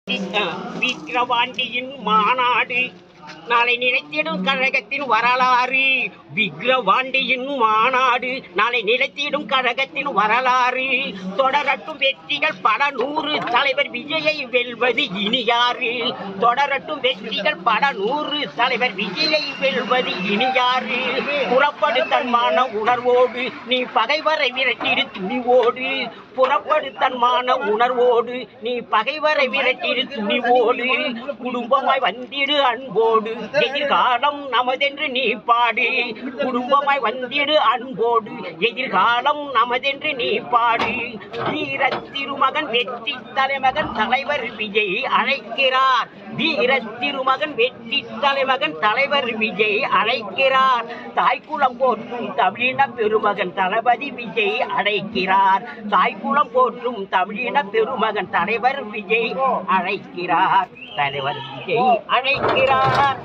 விக்கிரவாண்டியின் மாநாடு நாளை நிலைத்திடும் கழகத்தின் வரலாறு. விக்கிரவாண்டியின் மாநாடு நாளை நிலைத்திடும் கழகத்தின் வரலாறு. தொடரட்டும் வெற்றிகள் பல நூறு, தலைவர் விஜயை வெல்வது இனியாறு. தொடரட்டும் வெற்றிகள் பல நூறு, தலைவர் விஜயை வெல்வது இனியாறு. புறப்படு தன்மான உணர்வோடு நீ பகைவரை விரட்டிடு துணிவோடு. புறப்படு தன்மான உணர்வோடு நீ பகைவரை விரட்டிடு துணிவோடு. குடும்பமாய் வந்திடு அன்போடு, எதிர்காலம் நமதென்று நீ பாடு. குடும்பமாய் வந்திடு அன்போடு, எதிர்காலம் நமதென்று நீ பாடு. வீர திருமகன் வெற்றி தலைமகன் தலைவர் விஜய் அழைக்கிறார். வீர திருமகன் வெற்றி தலைமகன் தலைவர் விஜய் அழைக்கிறார். தாய்க்குளம் போற்றும் தமிழின பெருமகன் தளபதி விஜய் அழைக்கிறார். தாய்க்குளம் போற்றும் தமிழின பெருமகன் தலைவர் விஜய் அழைக்கிறார். தலைவர் விஜய் அழைக்கிறார்.